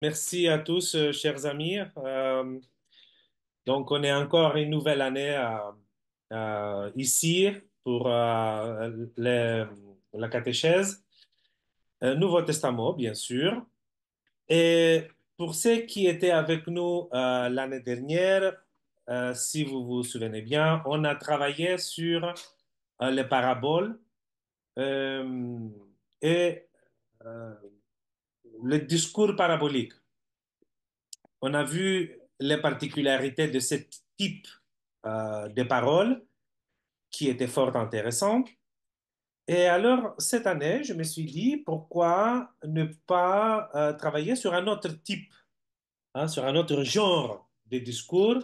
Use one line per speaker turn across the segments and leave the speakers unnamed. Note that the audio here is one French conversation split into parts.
Merci à tous, chers amis. Donc, on est encore une nouvelle année ici pour la catéchèse, Nouveau Testament, bien sûr. Et pour ceux qui étaient avec nous l'année dernière, si vous vous souvenez bien, on a travaillé sur les paraboles euh, et euh, le discours parabolique. On a vu les particularités de ce type de paroles qui étaient fort intéressantes. Et alors, cette année, je me suis dit, pourquoi ne pas travailler sur un autre type, hein, sur un autre genre de discours,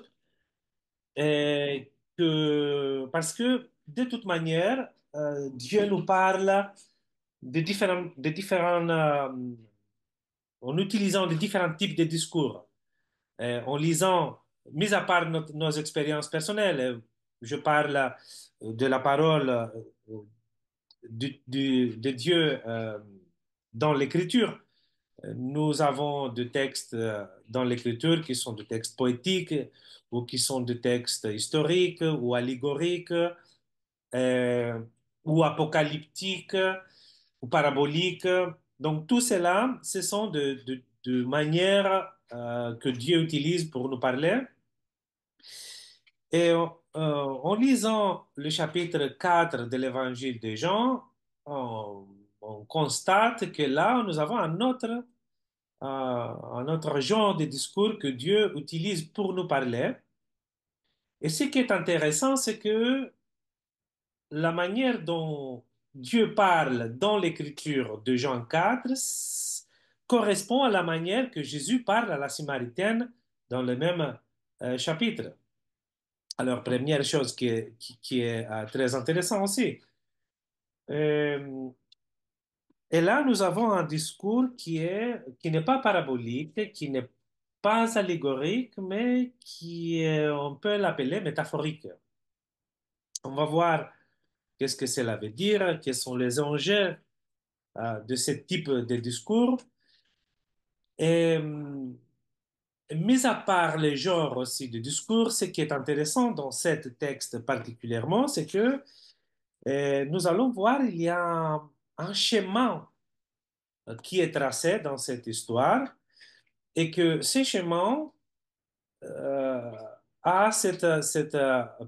parce que de toute manière, Dieu nous parle en utilisant de différents types de discours. En lisant, mis à part nos expériences personnelles, je parle de la parole de Dieu dans l'Écriture. Nous avons des textes dans l'Écriture qui sont des textes poétiques ou qui sont des textes historiques ou allégoriques euh, ou apocalyptiques ou paraboliques. Donc tout cela, ce sont de manières que Dieu utilise pour nous parler. Et en lisant le chapitre 4 de l'évangile de Jean, on constate que là, nous avons un autre genre de discours que Dieu utilise pour nous parler. Et ce qui est intéressant, c'est que la manière dont Dieu parle dans l'écriture de Jean 4 correspond à la manière que Jésus parle à la Samaritaine dans le même chapitre. Alors, première chose qui est très intéressant aussi. Euh, et là, nous avons un discours qui n'est pas parabolique, qui n'est pas allégorique, mais qui est, on peut l'appeler métaphorique. On va voir qu'est-ce que cela veut dire, quels sont les enjeux de ce type de discours. Et mis à part les genres aussi de discours, ce qui est intéressant dans ce texte particulièrement, c'est que nous allons voir, il y a un schéma qui est tracé dans cette histoire et que ce schéma euh, a cette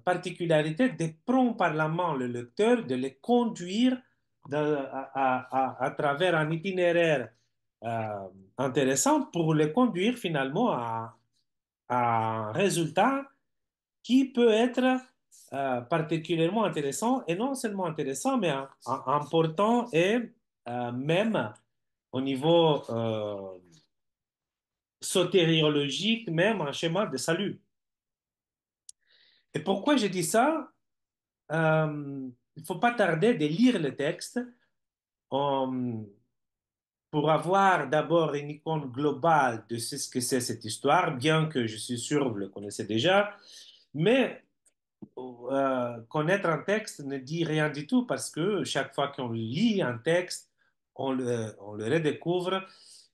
particularité de prendre par la main le lecteur, de le conduire à travers un itinéraire intéressant pour le conduire finalement à un résultat qui peut être particulièrement intéressant, et non seulement intéressant, mais important et même au niveau sotériologique, même un schéma de salut. Et pourquoi je dis ça? Il ne faut pas tarder de lire le texte euh, pour avoir d'abord une icône globale de ce que c'est cette histoire, bien que je suis sûr vous le connaissez déjà, mais connaître un texte ne dit rien du tout parce que chaque fois qu'on lit un texte, on le redécouvre.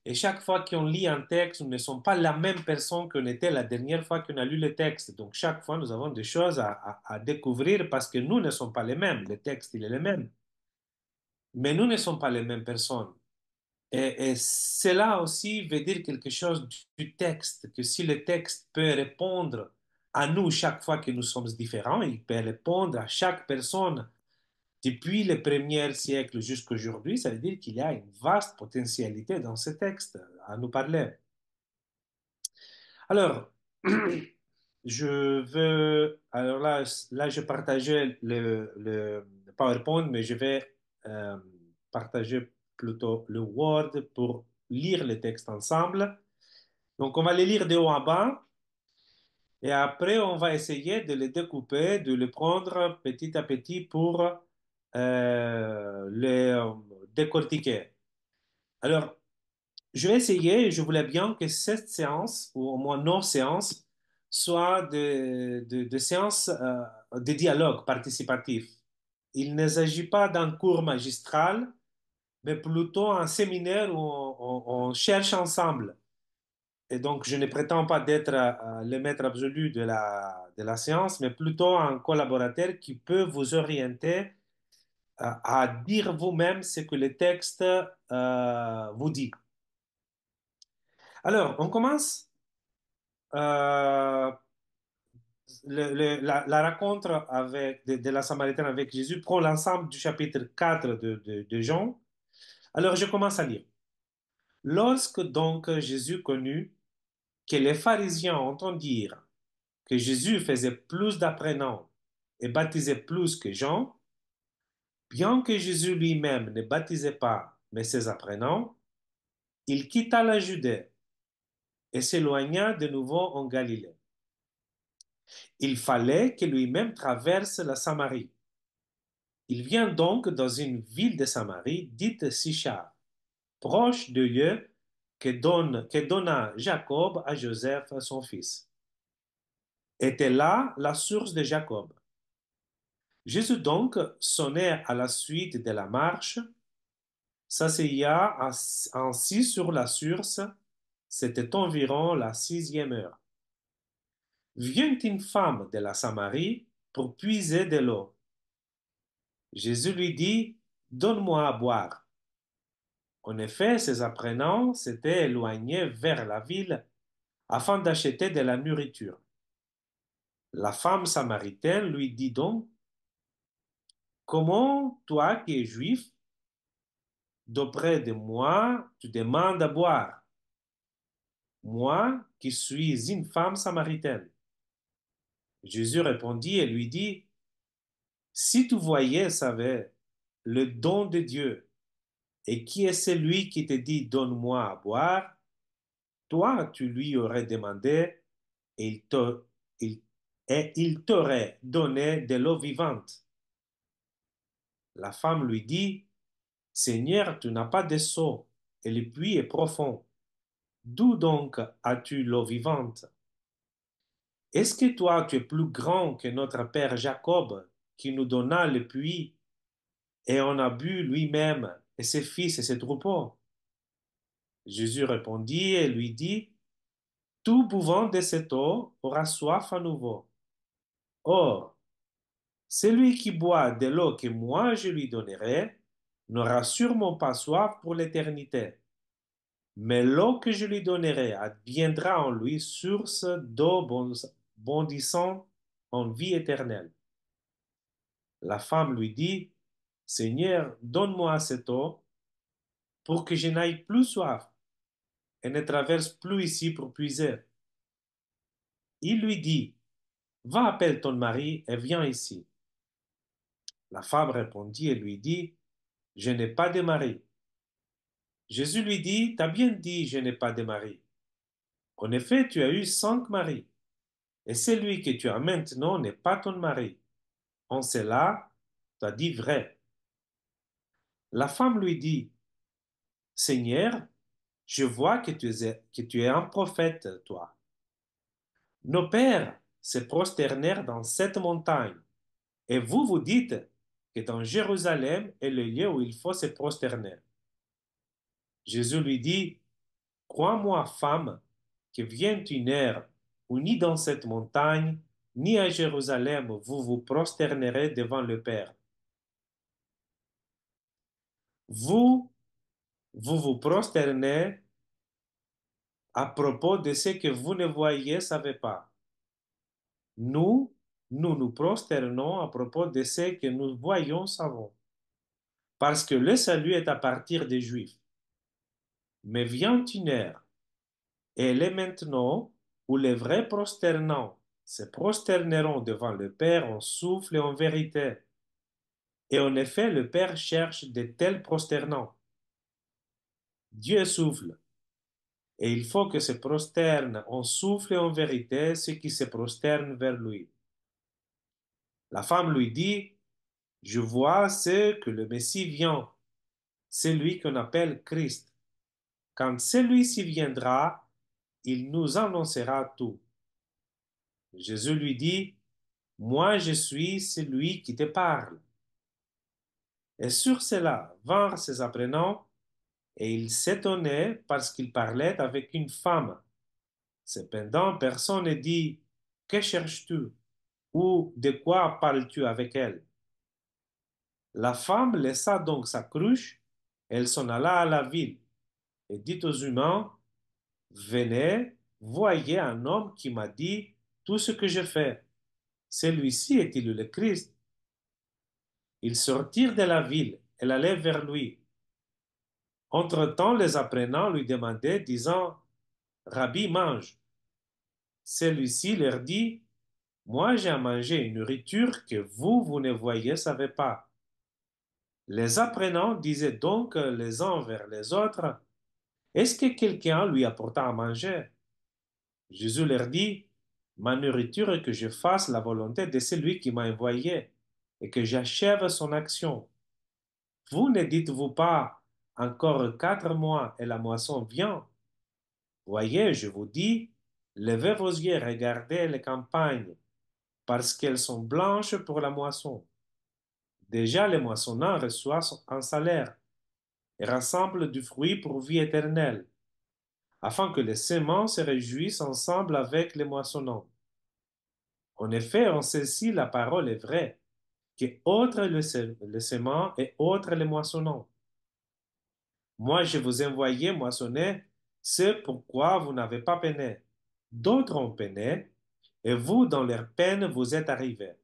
Et chaque fois qu'on lit un texte, nous ne sommes pas la même personne qu'on était la dernière fois qu'on a lu le texte. Donc chaque fois, nous avons des choses à découvrir parce que nous ne sommes pas les mêmes. Le texte, il est le même. Mais nous ne sommes pas les mêmes personnes. Et cela aussi veut dire quelque chose du texte, que si le texte peut répondre à nous chaque fois que nous sommes différents, il peut répondre à chaque personne depuis le premier siècle jusqu'à aujourd'hui, ça veut dire qu'il y a une vaste potentialité dans ce texte à nous parler. Alors, alors là, je partageais le PowerPoint, mais je vais euh, partager plutôt le Word pour lire le texte ensemble. Donc, on va les lire de haut en bas et après, on va essayer de les découper, de les prendre petit à petit pour les décortiquer. Alors, je vais essayer et je voulais bien que cette séance, ou au moins nos séances, soient de séances de dialogue participatif. Il ne s'agit pas d'un cours magistral, mais plutôt un séminaire où on cherche ensemble. Et donc, je ne prétends pas d'être le maître absolu de la science, mais plutôt un collaborateur qui peut vous orienter à dire vous-même ce que le texte vous dit. Alors, on commence euh, la rencontre de la Samaritaine avec Jésus prend l'ensemble du chapitre 4 de Jean. Alors, je commence à lire. Lorsque donc Jésus connut que les pharisiens entendirent que Jésus faisait plus d'apprenants et baptisait plus que Jean, bien que Jésus lui-même ne baptisait pas, mais ses apprenants, il quitta la Judée et s'éloigna de nouveau en Galilée. Il fallait que lui-même traverse la Samarie. Il vient donc dans une ville de Samarie dite Sichar, proche du lieu que donna Jacob à Joseph, son fils. Était là la source de Jacob. Jésus donc sonnait à la suite de la marche, s'asseya ainsi sur la source. C'était environ la 6e heure. Vient une femme de la Samarie pour puiser de l'eau. Jésus lui dit, donne-moi à boire. En effet, ses apprenants s'étaient éloignés vers la ville afin d'acheter de la nourriture. La femme samaritaine lui dit donc, comment toi qui es juif, d'auprès de moi, tu demandes à boire, moi qui suis une femme samaritaine? Jésus répondit et lui dit, si tu voyais, savais, le don de Dieu, et qui est celui qui te dit, donne-moi à boire, toi, tu lui aurais demandé, et il, et il t'aurait donné de l'eau vivante. La femme lui dit, Seigneur, tu n'as pas de seau, et le puits est profond. D'où donc as-tu l'eau vivante? Est-ce que toi, tu es plus grand que notre père Jacob, qui nous donna le puits, et en a bu lui-même, et ses fils et ses troupeaux? Jésus répondit et lui dit, tout buvant de cette eau aura soif à nouveau. Or, celui qui boit de l'eau que moi je lui donnerai n'aura sûrement pas soif pour l'éternité, mais l'eau que je lui donnerai adviendra en lui source d'eau bondissant en vie éternelle. La femme lui dit, Seigneur, donne-moi cette eau pour que je n'aille plus soif et ne traverse plus ici pour puiser. Il lui dit, va, appelle ton mari et viens ici. La femme répondit et lui dit, je n'ai pas de mari. Jésus lui dit, t'as bien dit, je n'ai pas de mari. En effet, tu as eu 5 maris, et celui que tu as maintenant n'est pas ton mari. En cela, tu as dit vrai. La femme lui dit, Seigneur, je vois que tu es un prophète, toi. Nos pères se prosternèrent dans cette montagne, et vous vous dites que dans Jérusalem est le lieu où il faut se prosterner. Jésus lui dit, crois-moi, femme, que vient une heure où ni dans cette montagne, ni à Jérusalem vous vous prosternerez devant le Père. Vous, vous vous prosternez à propos de ce que vous ne voyez, savez pas. Nous, nous nous prosternons à propos de ce que nous voyons, savons. Parce que le salut est à partir des Juifs. Mais vient une heure, et elle est maintenant, où les vrais prosternants se prosterneront devant le Père en souffle et en vérité. Et en effet, le Père cherche de tels prosternants. Dieu est souffle, et il faut que se prosternent en souffle et en vérité ceux qui se prosternent vers lui. La femme lui dit, je vois ce que le Messie vient, celui qu'on appelle Christ. Quand celui-ci viendra, il nous annoncera tout. Jésus lui dit, moi je suis celui qui te parle. Et sur cela vinrent ses apprenants, et ils s'étonnaient parce qu'il parlait avec une femme. Cependant, personne ne dit, que cherches-tu? Ou de quoi parles-tu avec elle? La femme laissa donc sa cruche, elle s'en alla à la ville et dit aux humains, venez, voyez un homme qui m'a dit tout ce que je fais. Celui-ci est-il le Christ? Ils sortirent de la ville et allèrent vers lui. Entre-temps, les apprenants lui demandaient, disant, Rabbi, mange. Celui-ci leur dit, moi j'ai à manger une nourriture que vous ne voyez, savez pas. Les apprenants disaient donc les uns vers les autres, est-ce que quelqu'un lui apporta à manger? Jésus leur dit, ma nourriture est que je fasse la volonté de celui qui m'a envoyé et que j'achève son action. Vous ne dites-vous pas, encore 4 mois et la moisson vient? Voyez, je vous dis, levez vos yeux, regardez les campagnes, parce qu'elles sont blanches pour la moisson. Déjà, les moissonneurs reçoivent un salaire et rassemblent du fruit pour vie éternelle, afin que les semences se réjouissent ensemble avec les moissonnants. En effet, on sait si la parole est vraie, que autre le sément et autre les moissonnants. Moi, je vous ai envoyé moissonner, c'est pourquoi vous n'avez pas peiné. D'autres ont peiné, et vous, dans leur peine, vous êtes arrivés.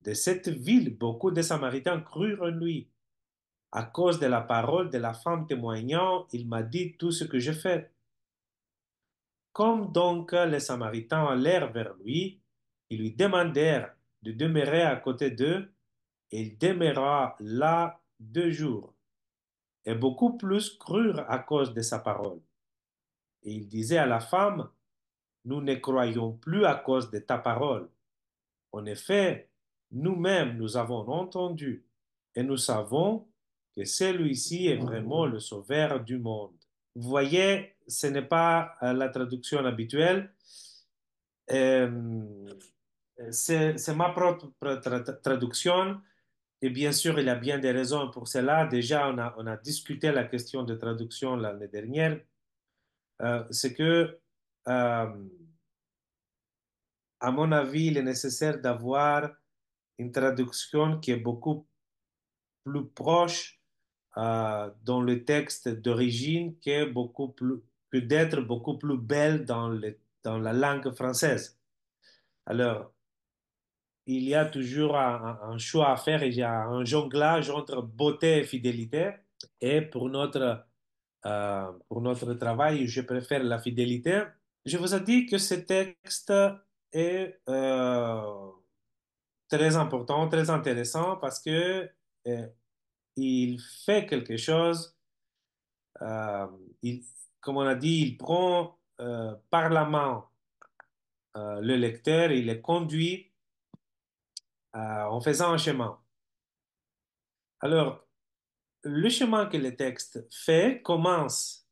De cette ville, beaucoup de Samaritains crurent en lui. À cause de la parole de la femme témoignant, il m'a dit tout ce que je fais. Comme donc les Samaritains allèrent vers lui, ils lui demandèrent de demeurer à côté d'eux, et il demeura là 2 jours. Et beaucoup plus crurent à cause de sa parole. Et il disait à la femme, nous ne croyons plus à cause de ta parole. En effet, nous-mêmes nous avons entendu et nous savons que celui-ci est vraiment le sauveur du monde. Vous voyez, ce n'est pas la traduction habituelle. Euh, c'est ma propre traduction. Et bien sûr, il y a bien des raisons pour cela. Déjà, on a discuté la question de traduction l'année dernière. C'est que, à mon avis, il est nécessaire d'avoir une traduction qui est beaucoup plus proche dans le texte d'origine que d'être beaucoup plus belle dans la langue française. Alors, il y a toujours un choix à faire, il y a un jonglage entre beauté et fidélité. Et pour notre travail, je préfère la fidélité. Je vous ai dit que ce texte est très important, très intéressant parce que euh, il fait quelque chose. euh, il, Comme on a dit, il prend par la main le lecteur, il le conduit en faisant un chemin. Alors, le chemin que le texte fait commence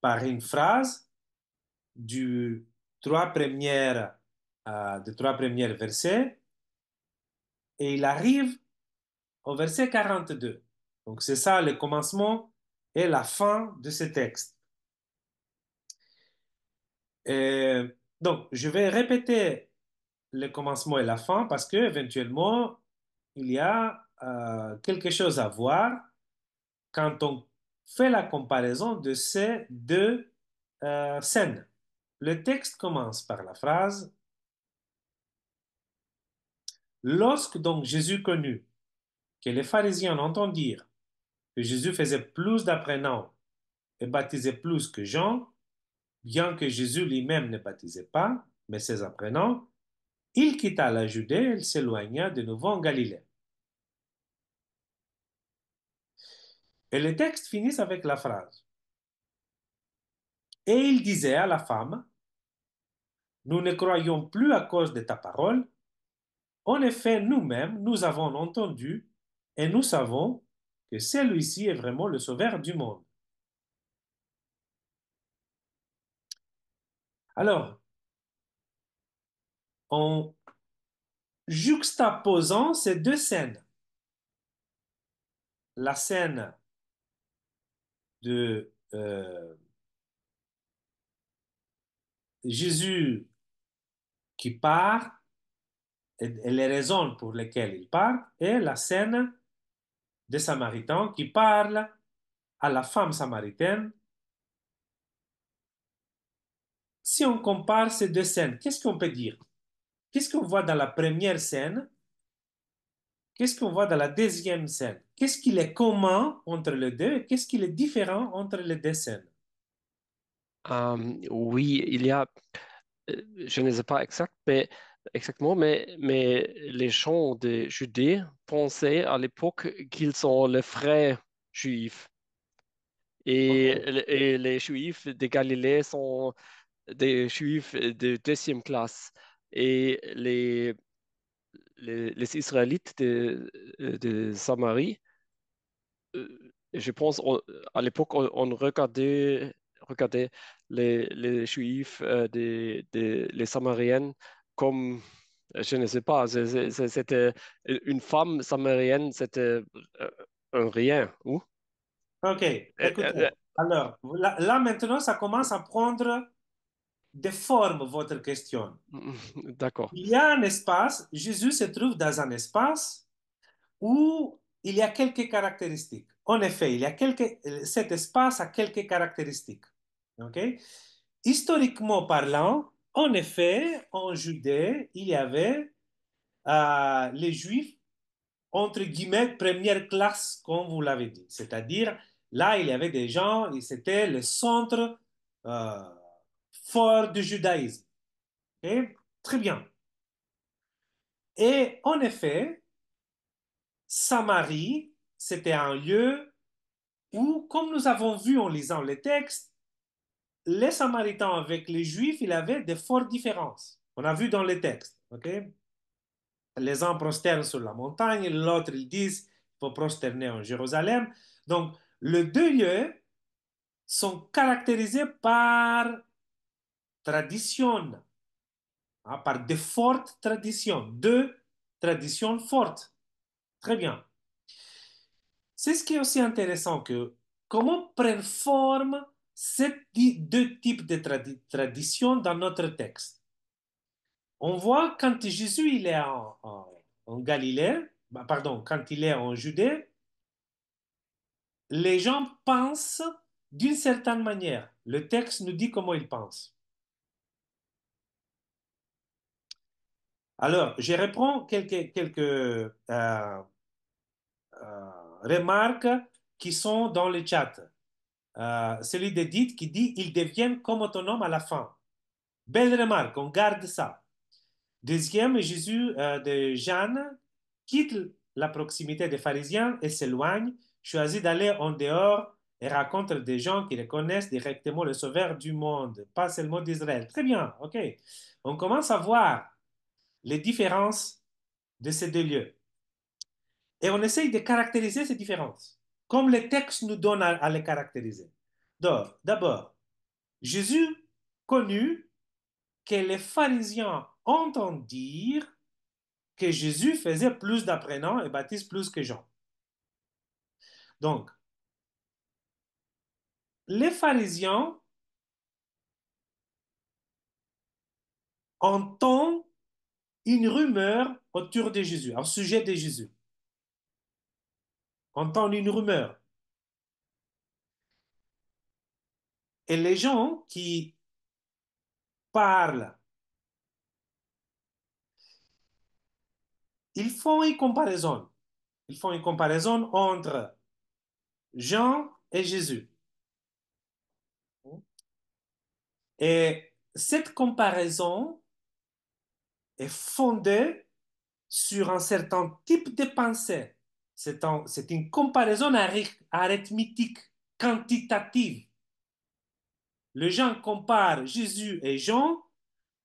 par une phrase du des 3 premiers versets et il arrive au verset 42. Donc, c'est ça le commencement et la fin de ce texte. Et donc, je vais répéter le commencement et la fin parce que éventuellement, il y a quelque chose à voir quand on fait la comparaison de ces deux scènes. Le texte commence par la phrase, lorsque donc Jésus connut que les pharisiens entendirent que Jésus faisait plus d'apprenants et baptisait plus que Jean, bien que Jésus lui-même ne baptisait pas, mais ses apprenants, il quitta la Judée et s'éloigna de nouveau en Galilée. Et le texte finit avec la phrase. Et il disait à la femme, nous ne croyons plus à cause de ta parole. En effet, nous-mêmes, nous avons entendu et nous savons que celui-ci est vraiment le sauveur du monde. Alors, en juxtaposant ces deux scènes, la scène de Jésus qui part et les raisons pour lesquelles il part, et la scène des Samaritains qui parlent à la femme samaritaine. Si on compare ces deux scènes, qu'est-ce qu'on peut dire? Qu'est-ce qu'on voit dans la première scène? Qu'est-ce qu'on voit dans la deuxième scène? Qu'est-ce qu'il est commun entre les deux et qu'est-ce qu'il est différent entre les deux scènes?
Oui, il y a, je ne sais pas exactement, mais les gens de Judée pensaient à l'époque qu'ils sont les frères juifs.
OK.
Et les Juifs de Galilée sont des Juifs de deuxième classe. Et les Israélites de Samarie, je pense à l'époque, on regardait les Juifs, les Samariennes comme, je ne sais pas, c'était une femme samarienne, c'était un rien. Ou?
OK,
Euh,
écoutez.
euh,
Alors, là, maintenant, ça commence à prendre des formes, votre question.
d'accord.
Il y a un espace, Jésus se trouve dans un espace où il y a quelques caractéristiques. En effet, cet espace a quelques caractéristiques. OK? Historiquement parlant, en effet, en Judée, il y avait les Juifs, entre guillemets, première classe, comme vous l'avez dit. C'est-à-dire, là, il y avait des gens, et c'était le centre euh, fort du judaïsme. OK? Très bien. Et en effet, Samarie, c'était un lieu où, comme nous avons vu en lisant les textes, les Samaritains avec les Juifs, il y avait de fortes différences. On a vu dans les textes. OK? Les uns prosternent sur la montagne, l'autre, ils disent qu'il faut prosterner en Jérusalem. Donc, les deux lieux sont caractérisés par tradition, hein, par de fortes traditions, deux traditions fortes. Très bien. C'est ce qui est aussi intéressant que comment prennent forme ces deux types de traditions dans notre texte. On voit quand Jésus il est en Galilée, bah, pardon, quand il est en Judée, les gens pensent d'une certaine manière. Le texte nous dit comment ils pensent. Alors, je reprends remarques qui sont dans le chat. Celui d'Edith qui dit ils deviennent comme autonomes à la fin. Belle remarque, on garde ça. Deuxième, Jésus de Jeanne quitte la proximité des pharisiens et s'éloigne, choisit d'aller en dehors et rencontre des gens qui reconnaissent directement le Sauveur du monde, pas seulement d'Israël. Très bien, ok. On commence à voir les différences de ces deux lieux. Et on essaye de caractériser ces différences, comme le texte nous donne à les caractériser. Donc, d'abord, Jésus connut que les pharisiens entendent dire que Jésus faisait plus d'apprenants et baptise plus que Jean. Donc, les pharisiens entendent une rumeur autour de Jésus, au sujet de Jésus. Entendent une rumeur. Et les gens qui parlent, ils font une comparaison. Ils font une comparaison entre Jean et Jésus. Et cette comparaison est fondée sur un certain type de pensée. C'est une comparaison arithmétique, quantitative. Les gens comparent Jésus et Jean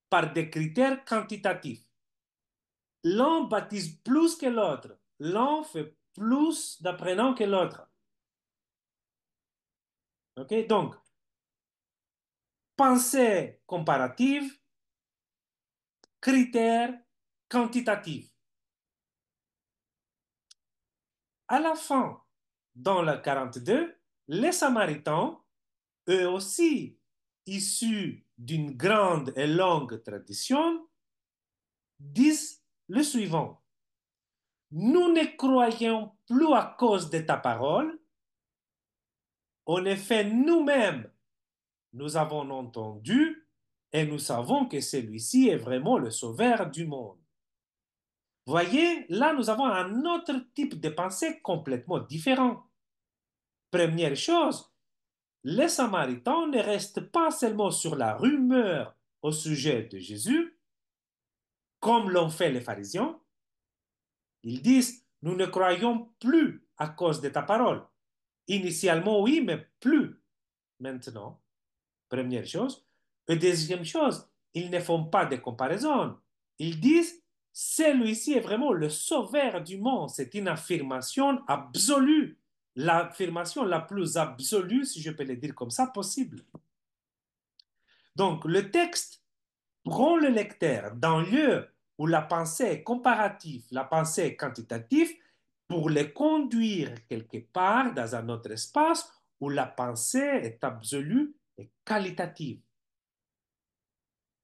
par des critères quantitatifs. L'un baptise plus que l'autre. L'un fait plus d'apprenants que l'autre. OK? Donc, pensée comparative, critères quantitatifs. À la fin, dans le 42, les Samaritains, eux aussi, issus d'une grande et longue tradition, disent le suivant. Nous ne croyons plus à cause de ta parole. En effet, nous-mêmes, nous avons entendu et nous savons que celui-ci est vraiment le sauveur du monde. Voyez, là, nous avons un autre type de pensée complètement différent. Première chose, les Samaritains ne restent pas seulement sur la rumeur au sujet de Jésus, comme l'ont fait les pharisiens. Ils disent, nous ne croyons plus à cause de ta parole. Initialement, oui, mais plus maintenant. Première chose. Et deuxième chose, ils ne font pas de comparaison. Ils disent, celui-ci est vraiment le sauveur du monde. C'est une affirmation absolue. L'affirmation la plus absolue, si je peux le dire comme ça, possible. Donc, le texte prend le lecteur dans le lieu où la pensée est comparative, la pensée est quantitative, pour le conduire quelque part dans un autre espace où la pensée est absolue et qualitative.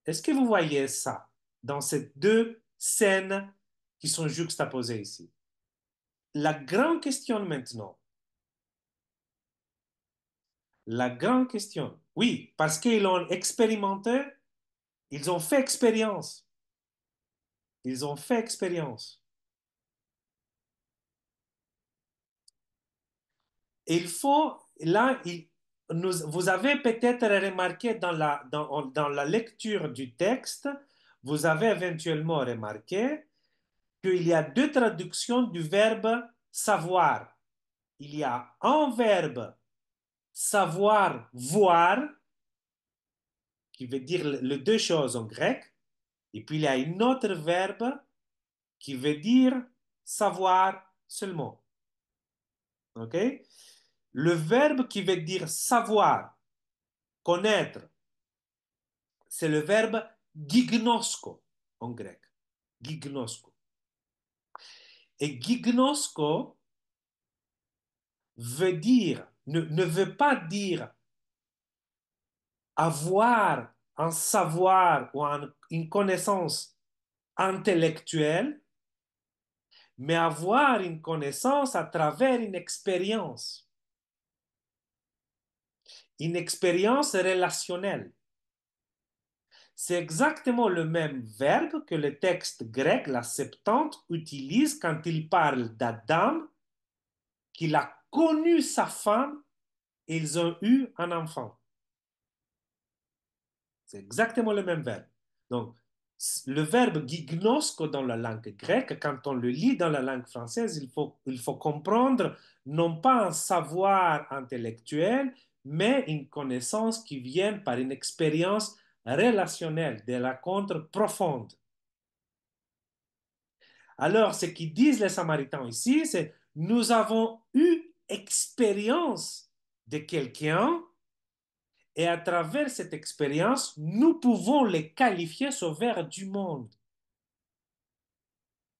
Est-ce que vous voyez ça dans ces deux scènes qui sont juxtaposées ici? La grande question maintenant, la grande question, oui, parce qu'ils ont expérimenté, ils ont fait expérience, ils ont fait expérience. Et il faut, là, vous avez peut-être remarqué dans la lecture du texte, vous avez éventuellement remarqué qu'il y a deux traductions du verbe savoir. Il y a un verbe savoir voir, qui veut dire les deux choses en grec, et puis il y a un autre verbe qui veut dire savoir seulement. OK? Le verbe qui veut dire savoir, connaître, c'est le verbe gignosko en grec. Gignosko. Et gignosko veut dire, ne veut pas dire avoir un savoir ou une connaissance intellectuelle, mais avoir une connaissance à travers une expérience relationnelle. C'est exactement le même verbe que le texte grec, la Septante, utilise quand il parle d'Adam, qu'il a connu sa femme et ils ont eu un enfant. C'est exactement le même verbe. Donc, le verbe gignosko dans la langue grecque, quand on le lit dans la langue française, il faut comprendre non pas un savoir intellectuel, mais une connaissance qui vient par une expérience relationnelle, des rencontres profondes. Alors, ce qu'ils disent les Samaritains ici, c'est nous avons eu expérience de quelqu'un et à travers cette expérience, nous pouvons les qualifier sauveurs du monde.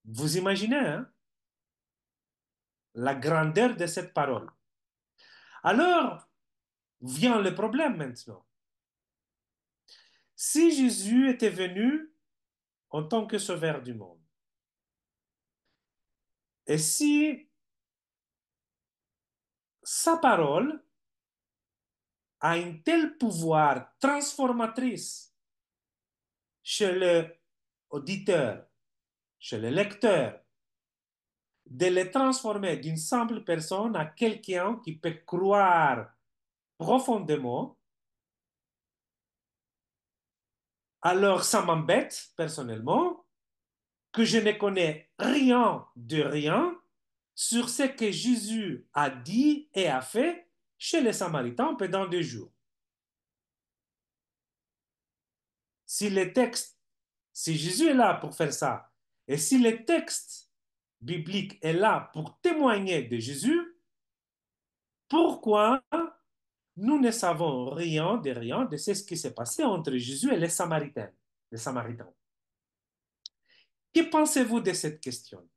Vous imaginez, hein, la grandeur de cette parole. Alors vient le problème maintenant. Si Jésus était venu en tant que sauveur du monde, et si sa parole a un tel pouvoir transformatrice chez l'auditeur, chez le lecteur, de le transformer d'une simple personne à quelqu'un qui peut croire profondément, alors ça m'embête personnellement que je ne connais rien de rien sur ce que Jésus a dit et a fait chez les Samaritains pendant 2 jours. Si le texte, si Jésus est là pour faire ça, et si le texte biblique est là pour témoigner de Jésus, pourquoi nous ne savons rien de ce qui s'est passé entre Jésus et les Samaritains, les Samaritains? Que pensez-vous de cette question?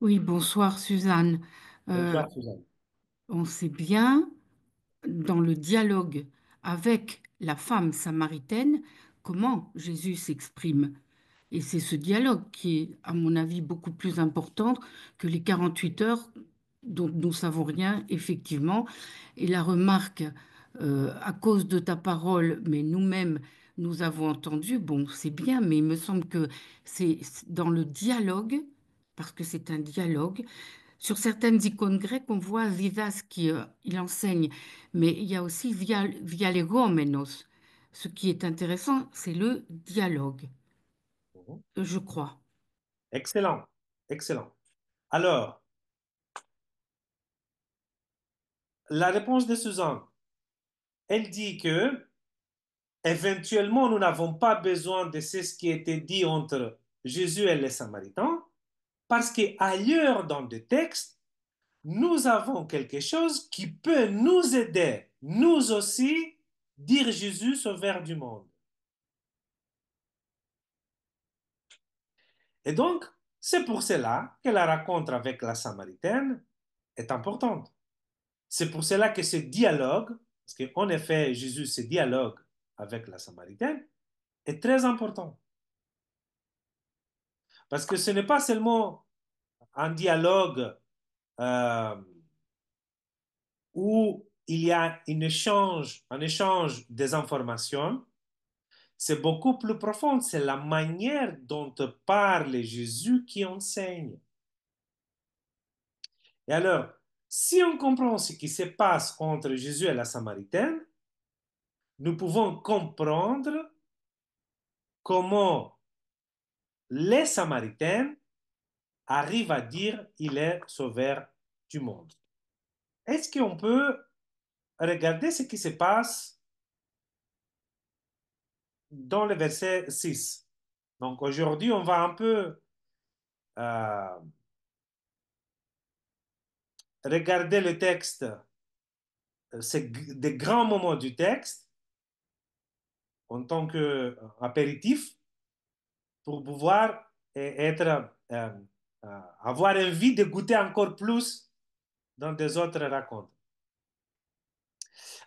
Oui, bonsoir Suzanne. Euh,
Bonsoir, Suzanne.
on sait bien dans le dialogue avec la femme samaritaine, comment Jésus s'exprime. Et c'est ce dialogue qui est, à mon avis, beaucoup plus important que les 48 heures dont nous savons rien, effectivement. Et la remarque, à cause de ta parole, mais nous-mêmes, nous avons entendu, bon, c'est bien, mais il me semble que c'est dans le dialogue, parce que c'est un dialogue, sur certaines icônes grecques, on voit Vidas qui il enseigne, mais il y a aussi Vialegomenos. Ce qui est intéressant, c'est le dialogue,
Mhm.
je crois.
Excellent, excellent. Alors, la réponse de Suzanne, elle dit que éventuellement, nous n'avons pas besoin de ce qui a été dit entre Jésus et les Samaritains, parce qu'ailleurs dans le texte, nous avons quelque chose qui peut nous aider, nous aussi, dire Jésus sauveur du monde. Et donc, c'est pour cela que la rencontre avec la Samaritaine est importante. C'est pour cela que ce dialogue, parce qu'en effet, Jésus, ce dialogue avec la Samaritaine, est très important. Parce que ce n'est pas seulement un dialogue euh, où il y a un échange des informations, c'est beaucoup plus profond. C'est la manière dont parle Jésus qui enseigne. Et alors, si on comprend ce qui se passe entre Jésus et la Samaritaine, nous pouvons comprendre comment les Samaritains arrivent à dire il est sauveur du monde. Est-ce qu'on peut regarder ce qui se passe dans le verset 6? Donc aujourd'hui, on va un peu euh, regarder le texte, c'est des grands moments du texte en tant qu'apéritif pour pouvoir être, avoir envie de goûter encore plus dans des autres racontes.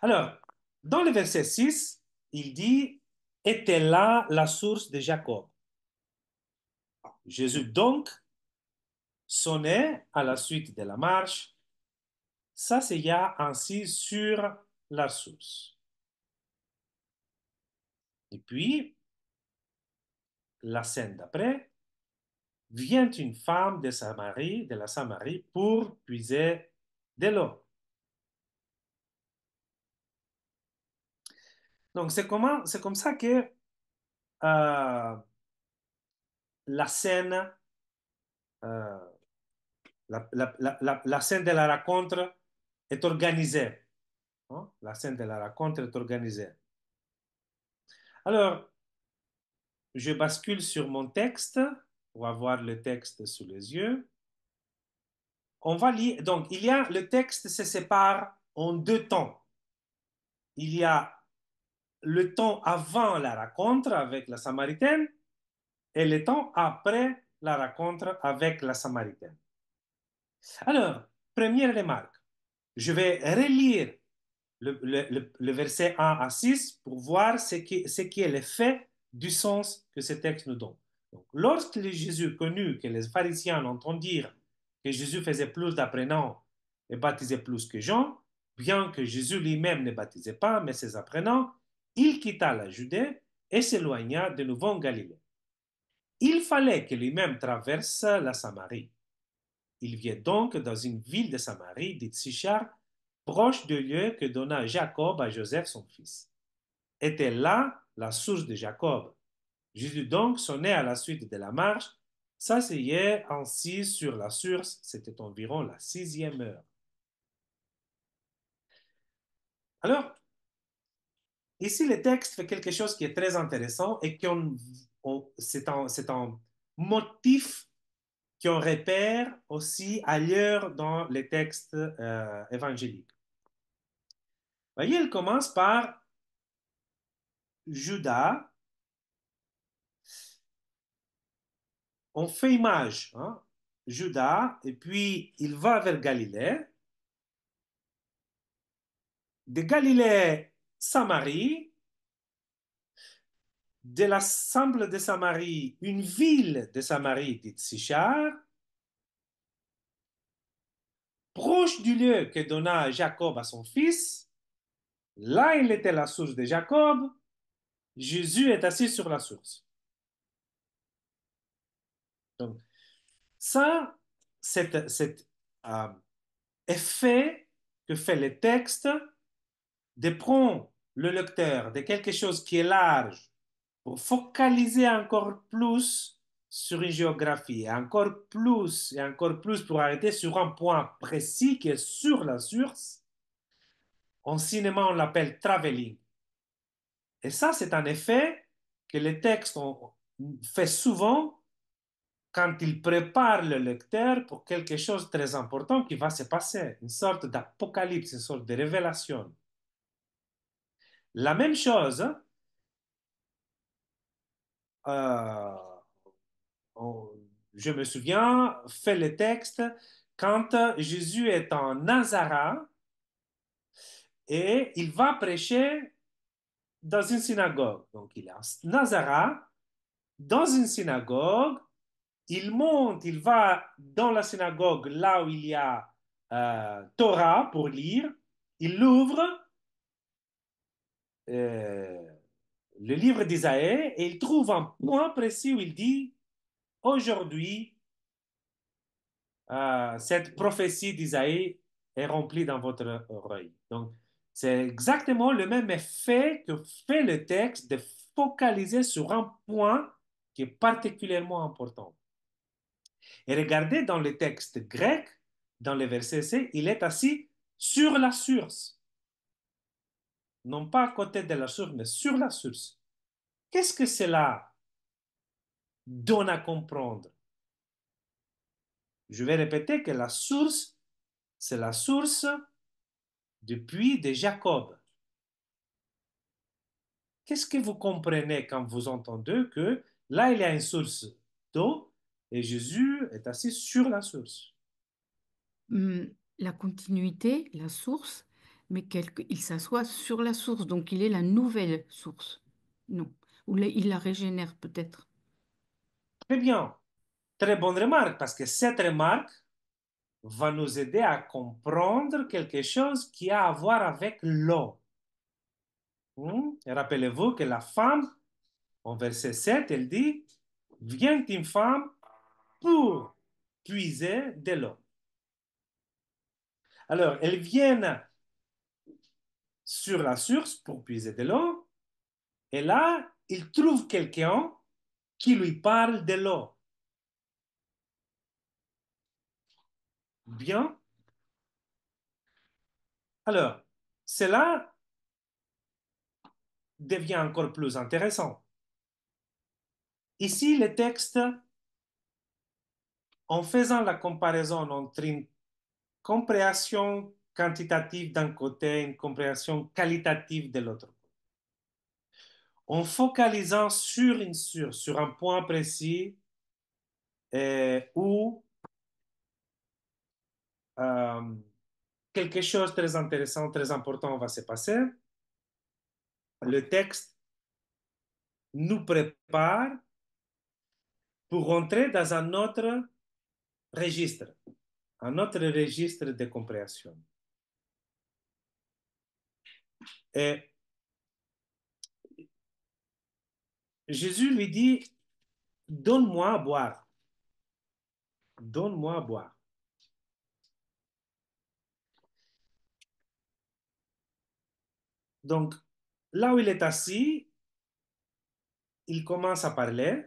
Alors, dans le verset 6, il dit, était là la source de Jacob. Jésus donc sonnait à la suite de la marche, s'asseyant ainsi sur la source. Et puis, la scène d'après, vient une femme de la Samarie, pour puiser de l'eau. Donc, c'est comme ça que euh, la scène, euh, la scène de la rencontre est organisée. Hein. La scène de la rencontre est organisée. Alors, je bascule sur mon texte pour avoir le texte sous les yeux. On va lire. Donc, le texte se sépare en deux temps. Il y a le temps avant la rencontre avec la Samaritaine et le temps après la rencontre avec la Samaritaine. Alors, première remarque, je vais relire le verset 1 à 6 pour voir ce qui est l'effet du sens que ce texte nous donne. Donc, lorsque Jésus connut que les pharisiens entendirent que Jésus faisait plus d'apprenants et baptisait plus que Jean, bien que Jésus lui-même ne baptisait pas, mais ses apprenants, il quitta la Judée et s'éloigna de nouveau en Galilée. Il fallait que lui-même traverse la Samarie. Il vient donc dans une ville de Samarie, dite Sichar, proche du lieu que donna Jacob à Joseph son fils. Était là la source de Jacob. Jésus donc sonnait à la suite de la marche, s'asseyait ainsi sur la source, c'était environ la 6e heure. Alors, ici, le texte fait quelque chose qui est très intéressant et c'est un motif qu'on repère aussi ailleurs dans les textes évangéliques. Voyez, elle commence par Judas. On fait image, hein? Judas, et puis il va vers Galilée. de Galilée, Samarie, de l'ensemble de Samarie, une ville de Samarie dite Sichar, proche du lieu que donna Jacob à son fils. Là, il était la source de Jacob. Jésus est assis sur la source. Donc, ça, cet euh, effet que fait le texte de prendre le lecteur de quelque chose qui est large pour focaliser encore plus sur une géographie, et encore plus pour arrêter sur un point précis qui est sur la source. En cinéma, on l'appelle travelling. Et ça, c'est un effet que les textes ont fait souvent quand ils préparent le lecteur pour quelque chose de très important qui va se passer, une sorte d'apocalypse, une sorte de révélation. La même chose, euh, on- je me souviens, fait le texte quand Jésus est en Nazareth et il va prêcher dans une synagogue. Donc il est en Nazareth, dans une synagogue, il monte, il va dans la synagogue là où il y a Torah pour lire, il l'ouvre, euh, le livre d'Isaïe, et il trouve un point précis où il dit, aujourd'hui, cette prophétie d'Isaïe est remplie dans votre oreille. Donc, c'est exactement le même effet que fait le texte de focaliser sur un point qui est particulièrement important. Et regardez dans le texte grec, dans le verset C, il est assis sur la source. Non pas à côté de la source, mais sur la source. Qu'est-ce que cela donne à comprendre? Je vais répéter que la source, c'est la source du puits de Jacob. Qu'est-ce que vous comprenez quand vous entendez que là, il y a une source d'eau et Jésus est assis sur la source?
La continuité, la source, mais il s'assoit sur la source, donc il est la nouvelle source. Non. Il la régénère peut-être.
Très bien, très bonne remarque, parce que cette remarque va nous aider à comprendre quelque chose qui a à voir avec l'eau. Et rappelez-vous que la femme, en verset 7, elle dit, vient une femme pour puiser de l'eau. Alors, elles viennent sur la source pour puiser de l'eau, et là, il trouve quelqu'un qui lui parle de l'eau. Bien. Alors, cela devient encore plus intéressant. Ici, le texte, en faisant la comparaison entre une compréhension quantitative d'un côté et une compréhension qualitative de l'autre, en focalisant sur un point précis où euh, quelque chose de très intéressant, très important va se passer, le texte nous prépare pour rentrer dans registre, un autre registre de compréhension. Et Jésus lui dit, donne-moi à boire, donne-moi à boire. Donc, là où il est assis, il commence à parler.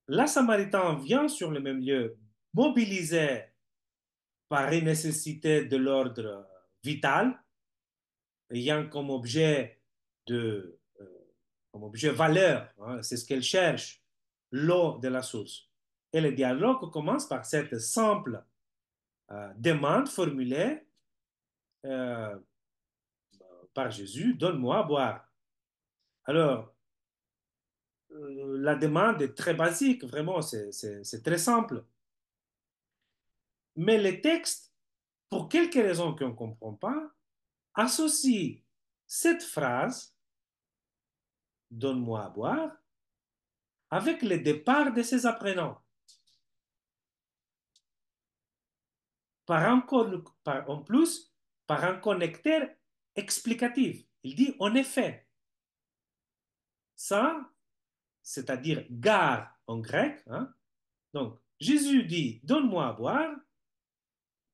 La Samaritain vient sur le même lieu, mobilisée par une nécessité de l'ordre vital, ayant comme objet valeur, hein, c'est ce qu'elle cherche, l'eau de la source. Et le dialogue commence par cette simple demande formulée euh, par Jésus, donne-moi à boire. Alors, la demande est très basique, vraiment, c'est très simple. Mais le texte, pour quelque raison qu'on ne comprend pas, associe cette phrase, donne-moi à boire, avec le départ de ses apprenants. En plus, par un connecteur explicatif. Il dit en effet. Ça, c'est-à-dire gare en grec. Hein? Donc, Jésus dit, donne-moi à boire,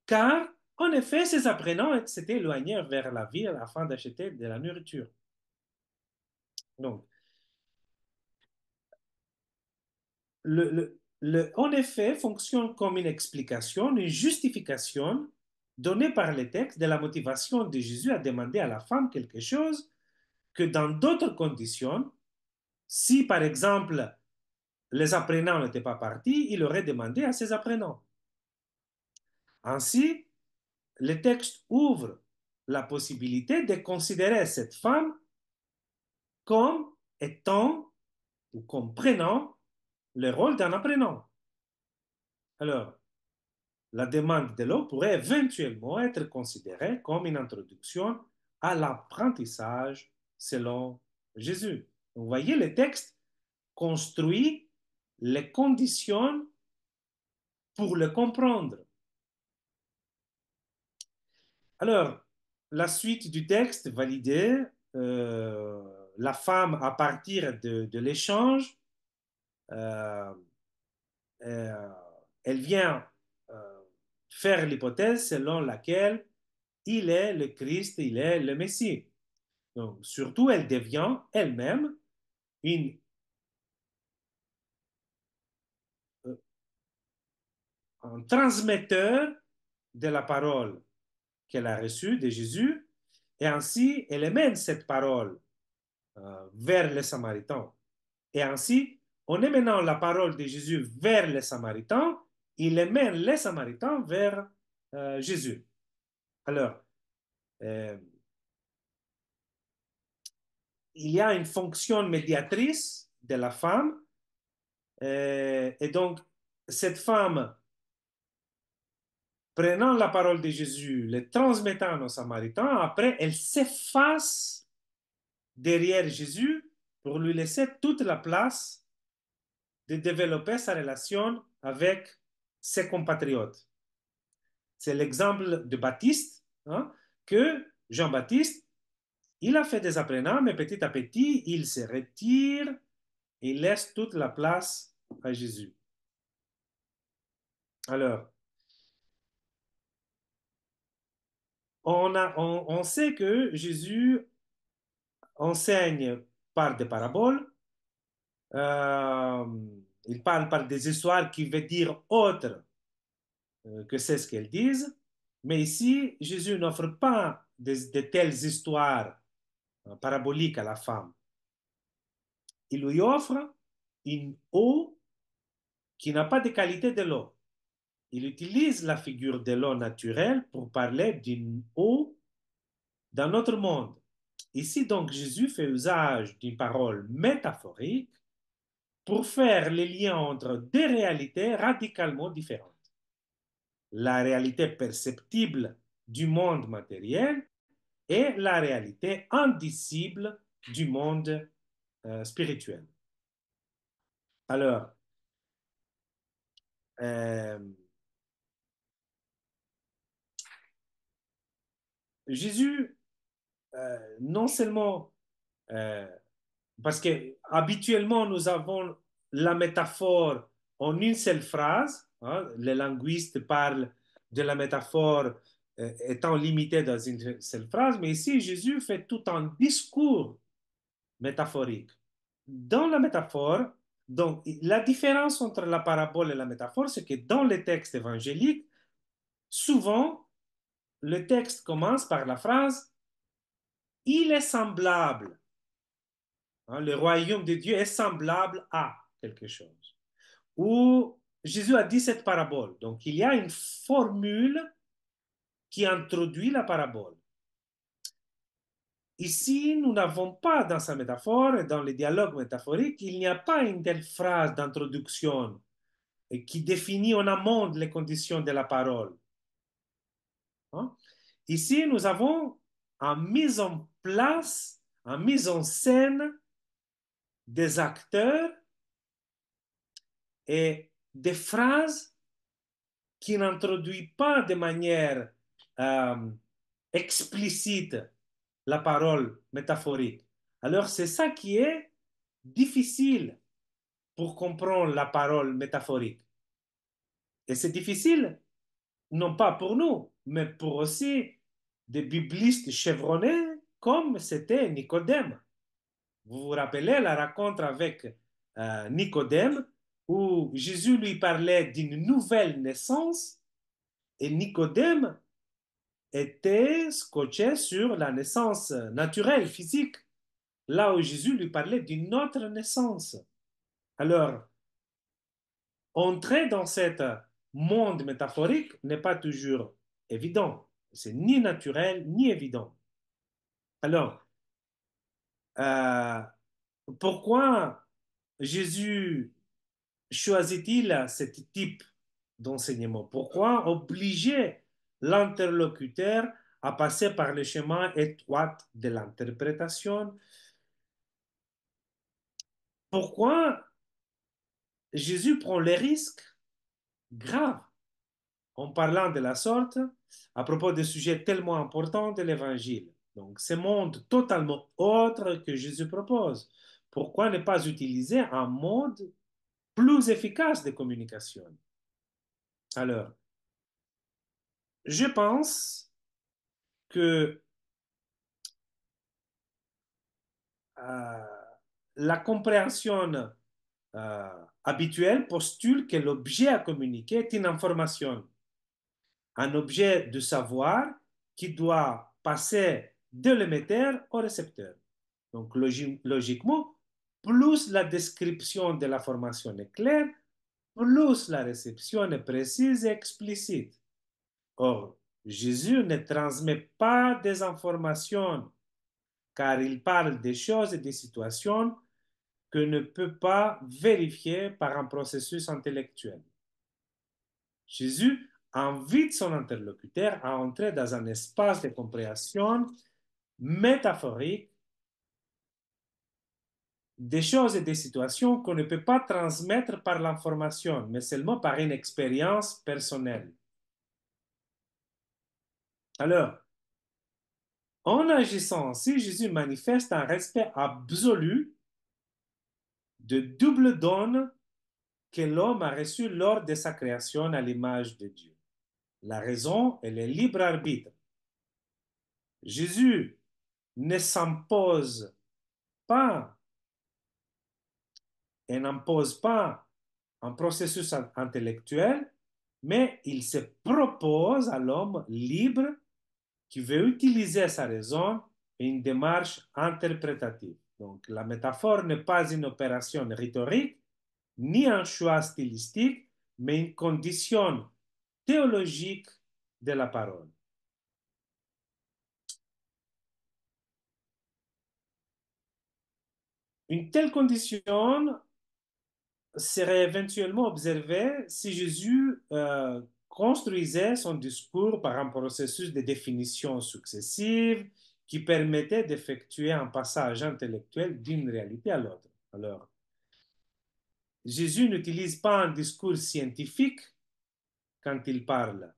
car en effet, ses apprenants s'étaient éloignés vers la ville afin d'acheter de la nourriture. Donc, en effet fonctionne comme une explication, une justification donnée par les textes de la motivation de Jésus à demander à la femme quelque chose que dans d'autres conditions, si par exemple les apprenants n'étaient pas partis, il aurait demandé à ses apprenants. Ainsi, le texte ouvre la possibilité de considérer cette femme comme étant ou comme prenant le rôle d'un apprenant. Alors, la demande de l'eau pourrait éventuellement être considérée comme une introduction à l'apprentissage selon Jésus. Vous voyez, le texte construit les conditions pour le comprendre. Alors, la suite du texte validée, la femme, à partir de l'échange, euh, euh, elle vient euh, faire l'hypothèse selon laquelle il est le Christ, il est le Messie. Donc, surtout, elle devient elle-même une, euh, un transmetteur de la parole qu'elle a reçue de Jésus, et ainsi, elle mène cette parole vers les Samaritains. Et ainsi, en émenant la parole de Jésus vers les Samaritains, il mène les Samaritains vers Jésus. Alors, euh, il y a une fonction médiatrice de la femme, et donc cette femme, prenant la parole de Jésus, le transmettant aux Samaritains, après, elle s'efface derrière Jésus pour lui laisser toute la place de développer sa relation avec ses compatriotes. C'est l'exemple de Baptiste, hein, que Jean-Baptiste, il a fait des apprenants, mais petit à petit, il se retire et il laisse toute la place à Jésus. Alors, on sait que Jésus enseigne par des paraboles. Euh, il parle par des histoires qui veulent dire autre que c'est ce qu'elles disent. Mais ici, Jésus n'offre pas de telles histoires paraboliques à la femme. Il lui offre une eau qui n'a pas de qualité de l'eau. Il utilise la figure de l'eau naturelle pour parler d'une eau dans notre monde. Ici, donc, Jésus fait usage d'une parole métaphorique pour faire les liens entre deux réalités radicalement différentes. La réalité perceptible du monde matériel et la réalité indicible du monde spirituel. Alors, euh, Jésus, non seulement euh, parce que habituellement nous avons la métaphore en une seule phrase, hein, les linguistes parlent de la métaphore étant limitée dans une seule phrase, mais ici Jésus fait tout un discours métaphorique. Dans la métaphore, donc la différence entre la parabole et la métaphore, c'est que dans les textes évangéliques, souvent le texte commence par la phrase il est semblable. Hein, le royaume de Dieu est semblable à quelque chose. Où Jésus a dit cette parabole. Donc, il y a une formule qui introduit la parabole. Ici, nous n'avons pas dans sa métaphore, dans les dialogues métaphoriques, il n'y a pas une telle phrase d'introduction qui définit en amont les conditions de la parole. Hein? Ici, nous avons en mise en place, en mise en scène des acteurs et des phrases qui n'introduisent pas de manière euh, explicite la parole métaphorique. Alors c'est ça qui est difficile pour comprendre la parole métaphorique. Et c'est difficile, non pas pour nous, mais pour aussi des biblistes chevronnés comme c'était Nicodème. Vous vous rappelez la rencontre avec Nicodème où Jésus lui parlait d'une nouvelle naissance et Nicodème était scotché sur la naissance naturelle, physique, là où Jésus lui parlait d'une autre naissance. Alors, entrer dans ce monde métaphorique n'est pas toujours évident. C'est ni naturel ni évident. Alors, euh, pourquoi Jésus choisit-il ce type d'enseignement? Pourquoi obliger l'interlocuteur à passer par le chemin étroit de l'interprétation? Pourquoi Jésus prend les risques graves en parlant de la sorte à propos de sujets tellement importants de l'Évangile? Donc, ce monde totalement autre que Jésus propose. Pourquoi ne pas utiliser un mode plus efficace de communication? Alors, je pense que euh, la compréhension habituelle postule que l'objet à communiquer est une information, un objet de savoir qui doit passer de l'émetteur au récepteur. Donc, logiquement, plus la description de la formation est claire, plus la réception est précise et explicite. Or, Jésus ne transmet pas des informations car il parle des choses et des situations que ne peut pas vérifier par un processus intellectuel. Jésus invite son interlocuteur à entrer dans un espace de compréhension métaphorique des choses et des situations qu'on ne peut pas transmettre par l'information, mais seulement par une expérience personnelle. Alors, en agissant ainsi, Jésus manifeste un respect absolu de double donne que l'homme a reçu lors de sa création à l'image de Dieu. La raison et le libre arbitre. Jésus ne s'impose pas et n'impose pas un processus intellectuel, mais il se propose à l'homme libre qui veut utiliser sa raison et une démarche interprétative. Donc la métaphore n'est pas une opération rhétorique, ni un choix stylistique, mais une condition théologique de la parole. Une telle condition serait éventuellement observée si Jésus construisait son discours par un processus de définition successive qui permettait d'effectuer un passage intellectuel d'une réalité à l'autre. Alors, Jésus n'utilise pas un discours scientifique quand il parle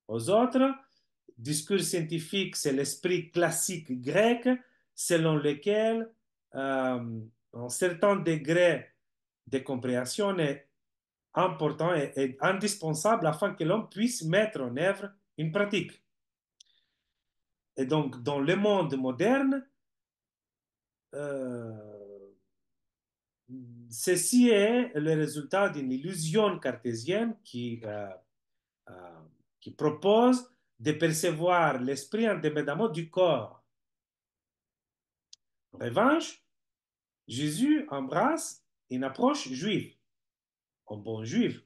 aux autres. Discours scientifique, c'est l'esprit classique grec selon lequel un certain degré de compréhension est important et indispensable afin que l'homme puisse mettre en œuvre une pratique. Et donc, dans le monde moderne, euh, ceci est le résultat d'une illusion cartésienne euh, qui propose de percevoir l'esprit indépendamment du corps. En revanche, Jésus embrasse une approche juive, un bon juif,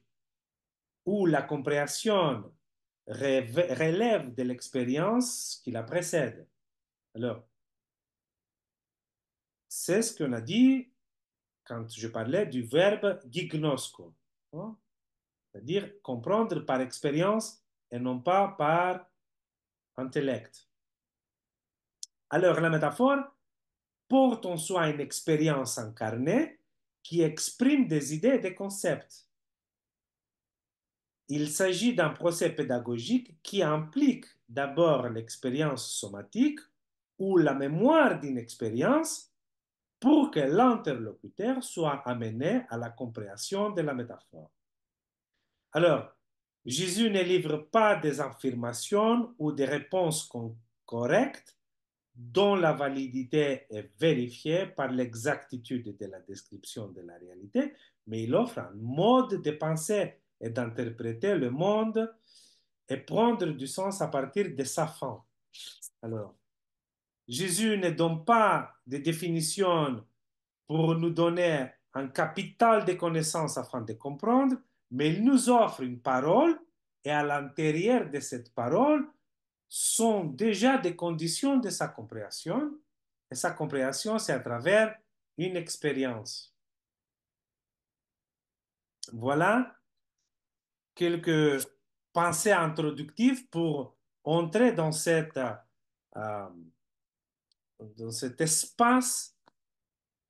où la compréhension relève de l'expérience qui la précède. Alors, c'est ce qu'on a dit quand je parlais du verbe gignosko, hein? C'est-à-dire comprendre par expérience et non pas par intellect. Alors, la métaphore porte en soi une expérience incarnée qui exprime des idées et des concepts. Il s'agit d'un procès pédagogique qui implique d'abord l'expérience somatique ou la mémoire d'une expérience pour que l'interlocuteur soit amené à la compréhension de la métaphore. Alors, Jésus ne livre pas des affirmations ou des réponses correctes dont la validité est vérifiée par l'exactitude de la description de la réalité, mais il offre un mode de penser et d'interpréter le monde et prendre du sens à partir de sa fin. Alors, Jésus ne donne pas de définition pour nous donner un capital de connaissances afin de comprendre, mais il nous offre une parole et à l'intérieur de cette parole sont déjà des conditions de sa compréhension. Et sa compréhension, c'est à travers une expérience. Voilà quelques pensées introductives pour entrer dans cet espace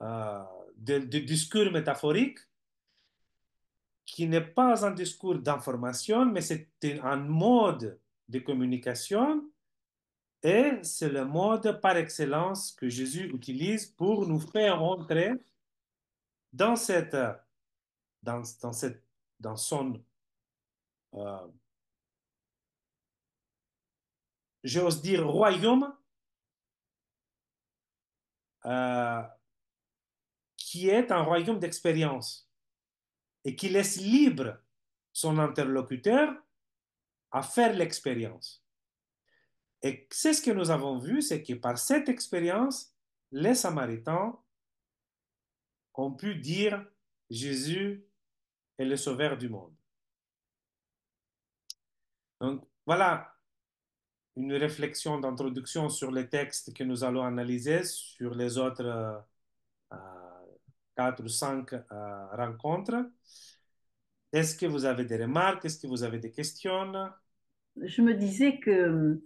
de discours métaphorique qui n'est pas un discours d'information, mais c'est un mode de communication et c'est le mode par excellence que Jésus utilise pour nous faire entrer dans dans cette, dans son, euh, j'ose dire, royaume, euh, qui est un royaume d'expérience et qui laisse libre son interlocuteur à faire l'expérience. Et c'est ce que nous avons vu, c'est que par cette expérience, les Samaritains ont pu dire Jésus est le sauveur du monde. Donc voilà une réflexion d'introduction sur les textes que nous allons analyser, sur les autres euh, quatre ou cinq rencontres. Est-ce que vous avez des remarques? Est-ce que vous avez des questions?
Je me disais que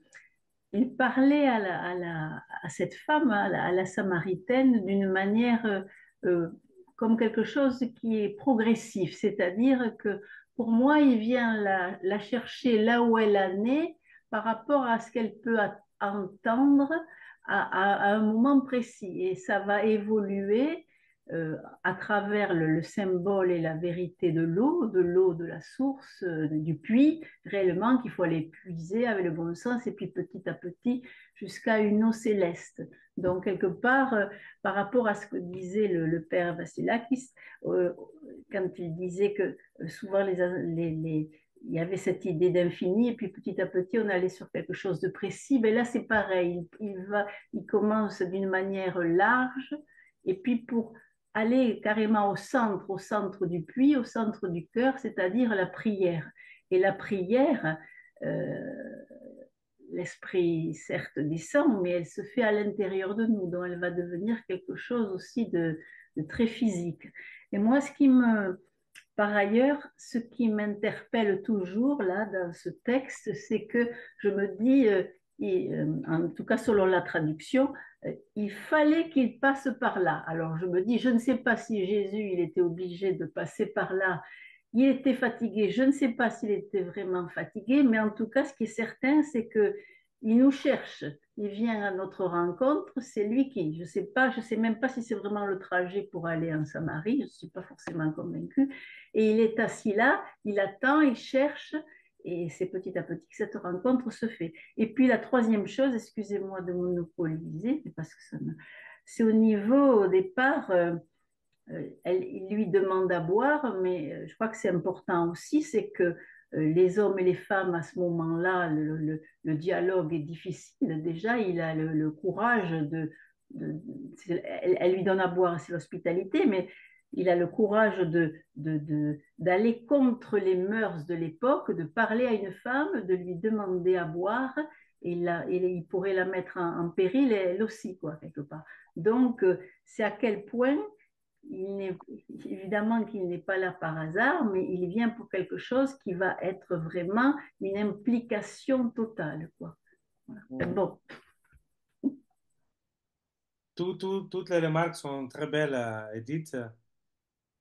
il parlait à cette femme, à la Samaritaine, d'une manière euh, comme quelque chose qui est progressif, c'est-à-dire que pour moi, il vient la chercher là où elle en est par rapport à ce qu'elle peut entendre à un moment précis. Et ça va évoluer à travers le symbole et la vérité de l'eau de la source, du puits, réellement qu'il faut aller puiser avec le bon sens et puis petit à petit jusqu'à une eau céleste. Donc, quelque part, par rapport à ce que disait le père Vassilakis, quand il disait que souvent il y avait cette idée d'infini et puis petit à petit on allait sur quelque chose de précis, mais là c'est pareil, il commence d'une manière large et puis pour aller carrément au centre du puits, au centre du cœur, c'est-à-dire la prière. Et la prière, euh, l'esprit certes descend, mais elle se fait à l'intérieur de nous, donc elle va devenir quelque chose aussi de très physique. Et moi, par ailleurs, ce qui m'interpelle toujours là dans ce texte, c'est que je me dis, en tout cas selon la traduction, il fallait qu'il passe par là. Alors je me dis, je ne sais pas si Jésus, il était obligé de passer par là. Il était fatigué. Je ne sais pas s'il était vraiment fatigué, mais en tout cas, ce qui est certain, c'est que il nous cherche. Il vient à notre rencontre. C'est lui qui, je sais pas, je sais même pas si c'est vraiment le trajet pour aller en Samarie. Je ne suis pas forcément convaincue. Et il est assis là, il attend, il cherche, et c'est petit à petit que cette rencontre se fait. Et puis la troisième chose, excusez-moi de monopoliser, parce que c'est au niveau, au départ, il lui demande à boire, mais je crois que c'est important aussi, c'est que les hommes et les femmes, à ce moment-là, le dialogue est difficile. Déjà, il a le courage elle lui donne à boire, c'est l'hospitalité, mais il a le courage d'aller contre les mœurs de l'époque, de parler à une femme, de lui demander à boire, et il pourrait la mettre en péril, elle aussi, quoi, quelque part. Donc, c'est à quel point évidemment qu'il n'est pas là par hasard, mais il vient pour quelque chose qui va être vraiment une implication totale, quoi. Voilà. Bon.
Toutes les remarques sont très belles, Edith.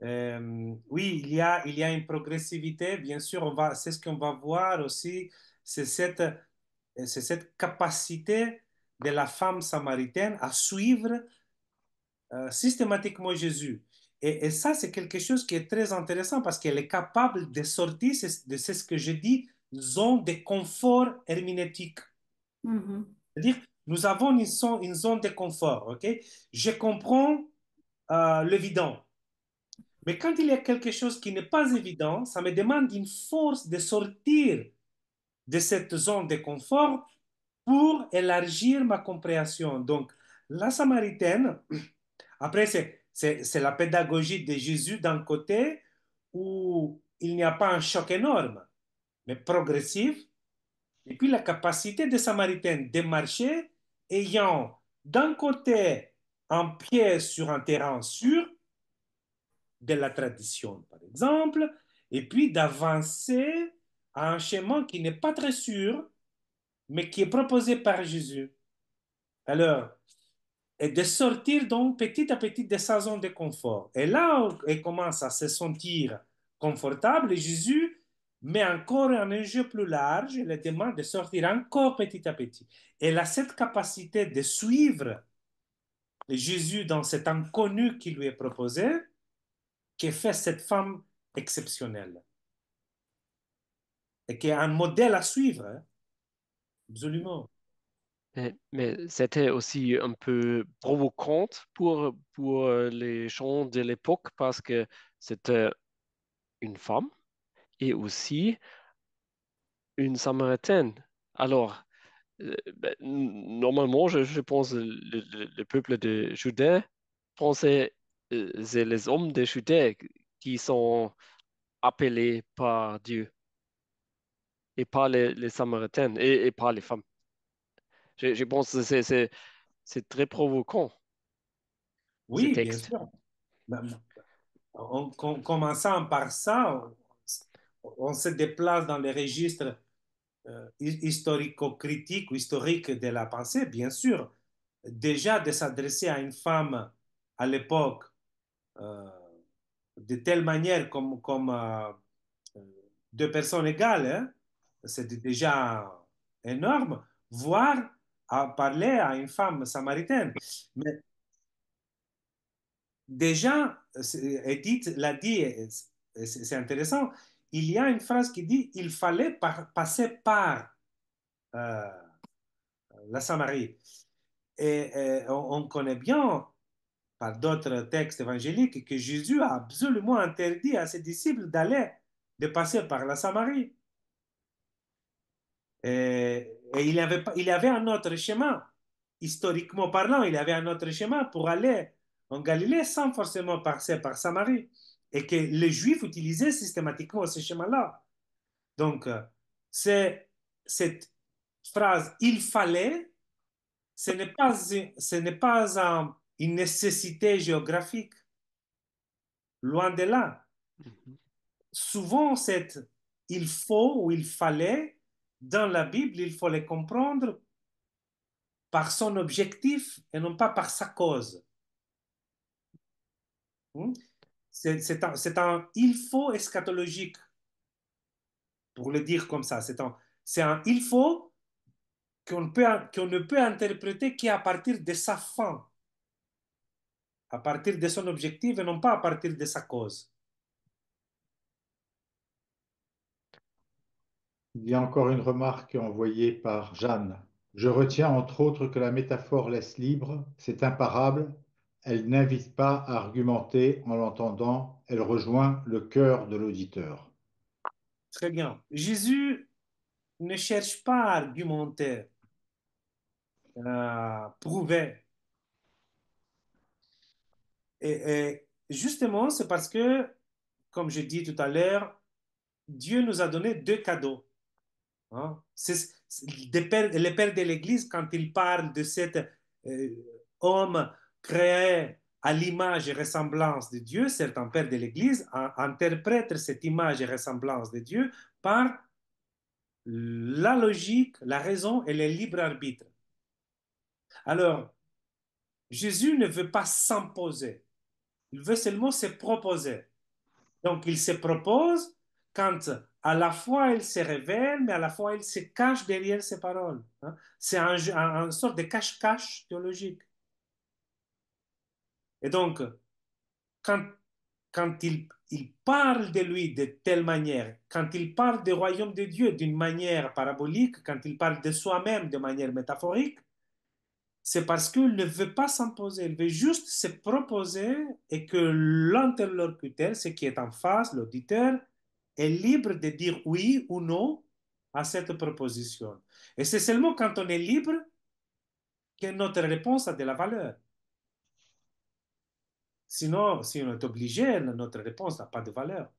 Oui, il y a une progressivité, bien sûr, c'est ce qu'on va voir aussi, c'est c'est cette capacité de la femme samaritaine à suivre systématiquement Jésus. Et ça, c'est quelque chose qui est très intéressant parce qu'elle est capable de sortir de ce que je dis, zone de confort herméneutique.
Mhm.
C'est-à-dire, nous avons une zone de confort, ok? Je comprends l'évident. Mais quand il y a quelque chose qui n'est pas évident, ça me demande une force de sortir de cette zone de confort pour élargir ma compréhension. Donc, la Samaritaine, après, c'est la pédagogie de Jésus d'un côté où il n'y a pas un choc énorme, mais progressif. Et puis la capacité des Samaritaines de marcher ayant d'un côté un pied sur un terrain sûr, de la tradition par exemple, et puis d'avancer à un chemin qui n'est pas très sûr, mais qui est proposé par Jésus. Alors, et de sortir donc petit à petit de sa zone de confort. Et là, elle commence à se sentir confortable. Et Jésus met encore un enjeu plus large et le demande de sortir encore petit à petit. Elle a cette capacité de suivre Jésus dans cet inconnu qui lui est proposé, qui fait cette femme exceptionnelle et qui est un modèle à suivre, hein, absolument.
Mais c'était aussi un peu provocante pour les gens de l'époque parce que c'était une femme et aussi une Samaritaine. Alors, normalement, je pense le peuple de Judée pensait c'est les hommes de Judée qui sont appelés par Dieu et pas les Samaritaines et pas les femmes. Je pense que c'est très provoquant, ces
Oui, bien
textes.
sûr. En commençant par ça, on se déplace dans les registres historico-critiques ou historiques de la pensée, bien sûr. Déjà de s'adresser à une femme à l'époque euh, de telle manière comme euh, deux personnes égales, hein, c'est déjà énorme, voire à parler à une femme samaritaine. Mais déjà, Edith l'a dit, c'est intéressant, il y a une phrase qui dit il fallait passer par euh, la Samarie. Et on connaît bien par d'autres textes évangéliques que Jésus a absolument interdit à ses disciples d'aller, de passer par la Samarie. Et il y avait un autre chemin, historiquement parlant, il y avait un autre chemin pour aller en Galilée sans forcément passer par Samarie. Et que les Juifs utilisaient systématiquement ce chemin-là. Donc, c'est cette phrase il fallait, ce n'est pas une nécessité géographique, loin de là.
Mhm.
Souvent, cette il faut ou il fallait, dans la Bible, il faut les comprendre par son objectif et non pas par sa cause. Hmm? C'est un il faut eschatologique, pour le dire comme ça. C'est un il faut qu'on ne peut interpréter qu'à partir de sa fin, à partir de son objectif et non pas à partir de sa cause.
Il y a encore une remarque envoyée par Jeanne. Je retiens entre autres que la métaphore laisse libre, c'est imparable, elle n'invite pas à argumenter en l'entendant, elle rejoint le cœur de l'auditeur.
Très bien. Jésus ne cherche pas à argumenter, à prouver. Et justement, c'est parce que, comme je dis tout à l'heure, Dieu nous a donné deux cadeaux. Hein. Les pères de l'Église, quand ils parlent de cet euh, homme créé à l'image et ressemblance de Dieu, certains pères de l'Église interprètent cette image et ressemblance de Dieu par la logique, la raison et le libre arbitre. Alors, Jésus ne veut pas s'imposer. Il veut seulement se proposer. Donc, il se propose quand à la fois il se révèle, mais à la fois il se cache derrière ses paroles. Hein. C'est une sorte de cache-cache théologique. Et donc, quand, quand il parle de lui de telle manière, quand il parle du royaume de Dieu d'une manière parabolique, quand il parle de soi-même de manière métaphorique, c'est parce qu'il ne veut pas s'imposer, il veut juste se proposer et que l'interlocuteur, ce qui est en face, l'auditeur, est libre de dire oui ou non à cette proposition. Et c'est seulement quand on est libre que notre réponse a de la valeur. Sinon, si on est obligé, notre réponse n'a pas de valeur.